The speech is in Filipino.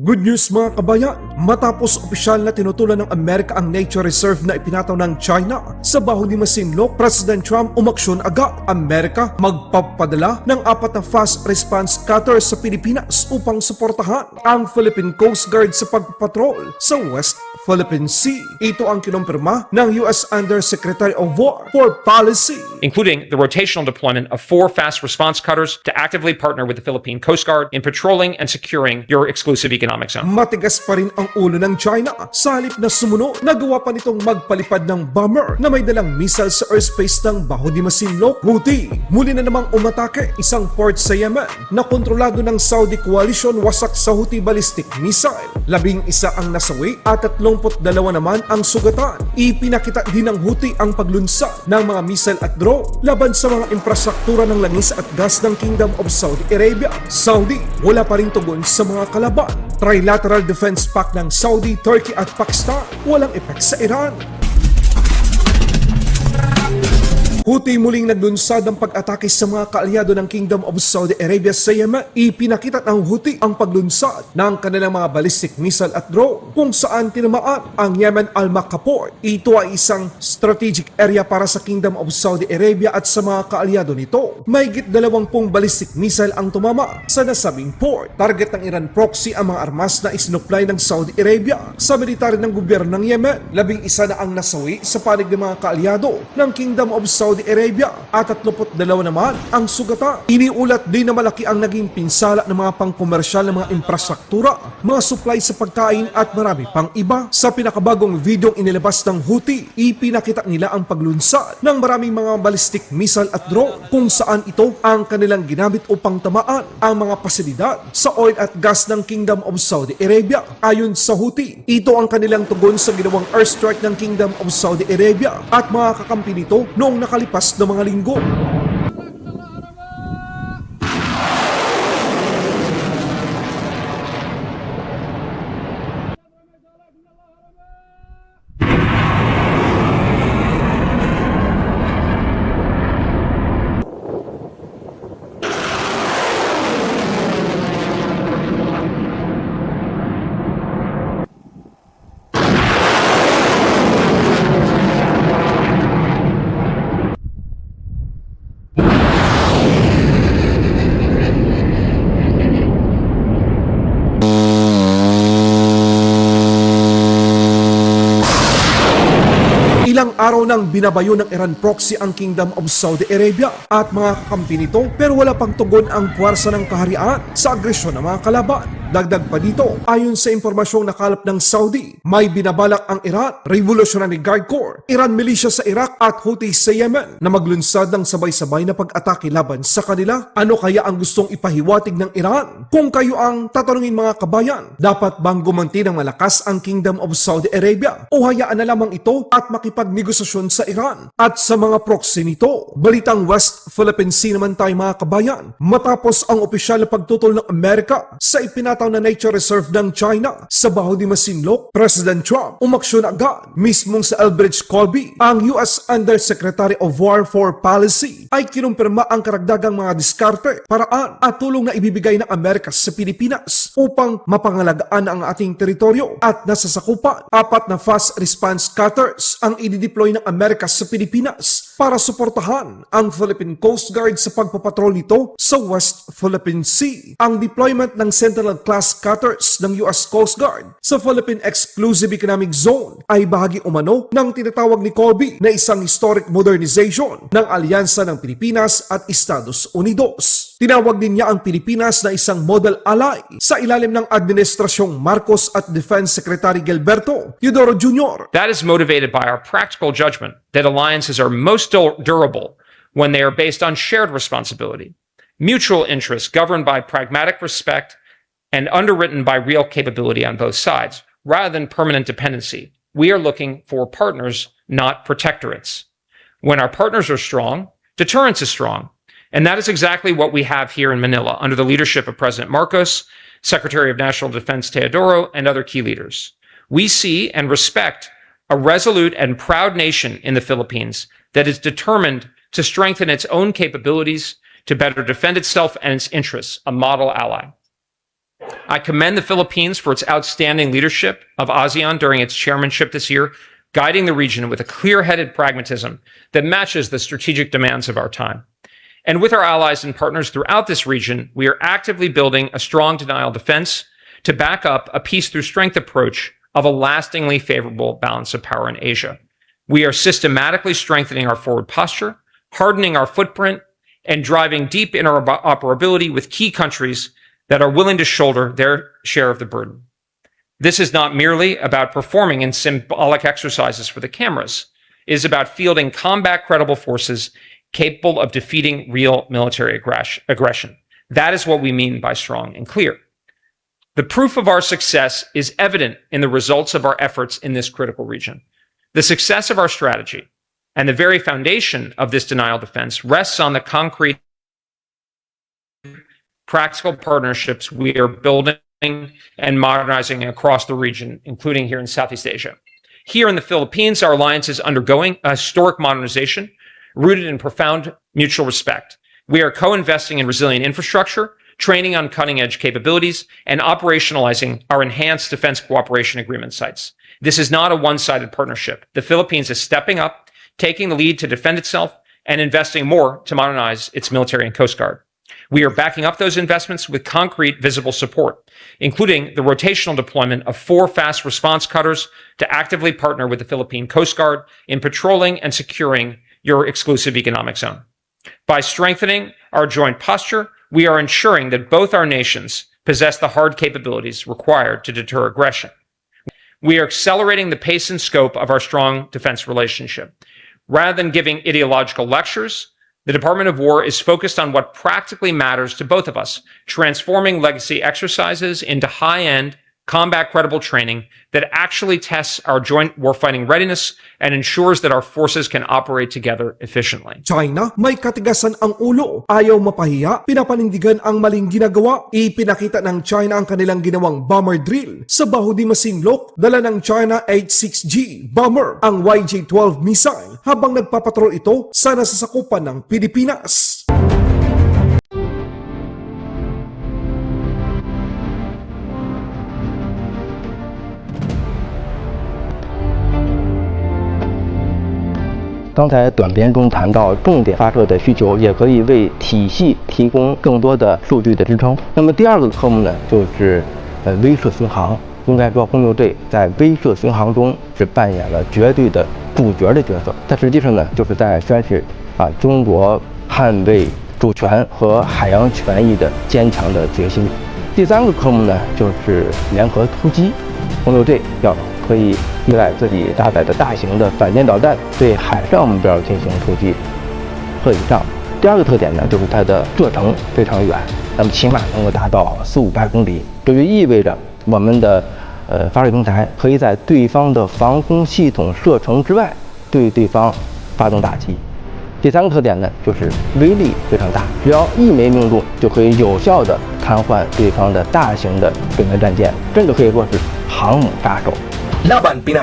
Good news mga kabayan, matapos opisyal na tinutulan ng Amerika ang nature reserve na ipinataw ng China sa baho ni Masinloc, President Trump umaksyon agad. Amerika magpapadala ng 4 na fast response cutters sa Pilipinas upang suportahan ang Philippine Coast Guard sa pagpapatrol sa West Philippine Sea. Ito ang kinumpirma ng U.S. Undersecretary of War for Policy, including the rotational deployment of 4 fast response cutters to actively partner with the Philippine Coast Guard in patrolling and securing your exclusive economic zone. Matigas pa rin ang ulo ng China. Sa halip na sumunod, nagawa pa nitong magpalipad ng bomber na may dalang missile sa airspace ng Baho de Masinloc. Houthi, muli na namang umatake isang port sa Yemen na kontrolado ng Saudi coalition, wasak sa Houthi ballistic missile. 11 ang nasawi at 32 naman ang sugatan. Ipinakita din ng Houthi ang paglunsad ng mga missile at drone laban sa mga infrastruktura ng langis at gas ng Kingdom of Saudi Arabia. Saudi, wala pa rin tugon sa mga kalaban. Trilateral Defense Pact ng Saudi, Turkey at Pakistan walang epek sa Iran. Houthi muling naglunsad ng pag-atake sa mga kaalyado ng Kingdom of Saudi Arabia sa Yemen. Ipinakita ng Houthi ang paglunsad ng kanilang mga ballistic missile at drone kung saan tinamaan ang Yemen Al-Makka Port. Ito ay isang strategic area para sa Kingdom of Saudi Arabia at sa mga kaalyado nito. Mahigit 20 ballistic missile ang tumama sa nasabing port. Target ng Iran proxy ang mga armas na isinupply ng Saudi Arabia sa military ng gobyerno ng Yemen. 11 na ang nasawi sa panig ng mga kaalyado ng Kingdom of Saudi Arabia at 32 naman ang sugatan. Iniulat din na malaki ang naging pinsala ng mga pangkomersyal ng mga infrastruktura, mga supply sa pagkain at marami pang iba. Sa pinakabagong video inilabas ng Houthi, ipinakita nila ang paglunsad ng maraming mga ballistic missile at drone kung saan ito ang kanilang ginamit upang tamaan ang mga pasilidad sa oil at gas ng Kingdom of Saudi Arabia. Ayon sa Houthi, ito ang kanilang tugon sa ginawang airstrike ng Kingdom of Saudi Arabia at mga kakampi nito noong nakalipas na mga linggo. Ilang araw nang binabayo ng Iran proxy ang Kingdom of Saudi Arabia at mga kakampi nito, pero wala pang tugon ang puwersa ng kaharian sa agresyon ng mga kalaban. Dagdag pa dito, ayon sa impormasyong nakalap ng Saudi, may binabalak ang Iran, Revolutionary Guard Corps, Iran militia sa Iraq at Houthi sa Yemen na maglunsad ng sabay-sabay na pag-atake laban sa kanila. Ano kaya ang gustong ipahiwatig ng Iran? Kung kayo ang tatanungin mga kabayan, dapat bang gumanti ng malakas ang Kingdom of Saudi Arabia o hayaan na lamang ito at makipagnegosasyon sa Iran at sa mga proxy nito? Balitang West Philippine Sea naman tayo mga kabayan. Matapos ang opisyal na pagtutol ng Amerika sa ipinataw na nature reserve ng China sa Baho de Masinloc, President Trump umaksyon agad. Mismong sa Elbridge Colby, ang U.S. Undersecretary of War for Policy ay kinumpirma ang karagdagang mga diskarte, paraan at tulong na ibibigay ng Amerika sa Pilipinas upang mapangalagaan ang ating teritoryo at nasasakupan. 4 na fast response cutters ang idideploy ng Amerika sa Pilipinas para suportahan ang Philippine Coast Guard sa pagpapatrol nito sa West Philippine Sea. Ang deployment ng Sentinel class cutters ng US Coast Guard sa Philippine Exclusive Economic Zone ay bahagi umano ng tinatawag ni Colby na isang historic modernization ng alyansa ng Pilipinas at Estados Unidos. Tinawag din niya ang Pilipinas na isang model ally sa ilalim ng Administrasyong Marcos at Defense Secretary Gilberto Eudoro Jr. That is motivated by our practical judgment that alliances are most durable when they are based on shared responsibility, mutual interests governed by pragmatic respect, and underwritten by real capability on both sides, rather than permanent dependency. We are looking for partners, not protectorates. When our partners are strong, deterrence is strong. And that is exactly what we have here in Manila under the leadership of President Marcos, Secretary of National Defense Teodoro, and other key leaders. We see and respect a resolute and proud nation in the Philippines that is determined to strengthen its own capabilities to better defend itself and its interests, a model ally. I commend the Philippines for its outstanding leadership of ASEAN during its chairmanship this year, guiding the region with a clear-headed pragmatism that matches the strategic demands of our time. And with our allies and partners throughout this region, we are actively building a strong denial defense to back up a peace through strength approach of a lastingly favorable balance of power in Asia. We are systematically strengthening our forward posture, hardening our footprint, and driving deep interoperability with key countries that are willing to shoulder their share of the burden. This is not merely about performing in symbolic exercises for the cameras. It is about fielding combat-credible forces capable of defeating real military aggression. That is what we mean by strong and clear. The proof of our success is evident in the results of our efforts in this critical region. The success of our strategy and the very foundation of this denial defense rests on the concrete, practical partnerships we are building and modernizing across the region, including here in Southeast Asia. Here in the Philippines, our alliance is undergoing a historic modernization rooted in profound mutual respect. We are co-investing in resilient infrastructure, training on cutting-edge capabilities, and operationalizing our enhanced defense cooperation agreement sites. This is not a one-sided partnership. The Philippines is stepping up, taking the lead to defend itself, and investing more to modernize its military and Coast Guard. We are backing up those investments with concrete, visible support, including the rotational deployment of 4 fast response cutters to actively partner with the Philippine Coast Guard in patrolling and securing your exclusive economic zone. By strengthening our joint posture, we are ensuring that both our nations possess the hard capabilities required to deter aggression. We are accelerating the pace and scope of our strong defense relationship. Rather than giving ideological lectures, the Department of War is focused on what practically matters to both of us, transforming legacy exercises into high-end, combat-credible training that actually tests our joint warfighting readiness and ensures that our forces can operate together efficiently. China, may katigasan ang ulo. Ayaw mapahiya, pinapanindigan ang maling ginagawa. Ipinakita ng China ang kanilang ginawang bomber drill sa Baho de Masinloc. Dala ng China H-6G bomber ang YJ-12 missile habang nagpapatrol ito sa nasasakupan ng Pilipinas.刚才短片中谈到重点发射的需求，也可以为体系提供更多的数据的支撑。那么第二个科目呢，就是威慑巡航。应该说，轰六队在威慑巡航中是扮演了绝对的主角的角色。它实际上呢，就是在宣示中国捍卫主权和海洋权益的坚强的决心。第三个科目呢，就是联合突击。轰六队要可以依赖自己搭载的大型的反舰导弹对海上目标进行突击和以上。第二个特点呢，就是它的射程非常远，那么起码能够达到400-500公里，这就意味着我们的发射平台可以在对方的防空系统射程之外对对方发动打击。第三个特点呢，就是威力非常大，只要一枚命中就可以有效的瘫痪对方的大型的水面战舰，甚至可以说是航母杀手。Laban Pinas.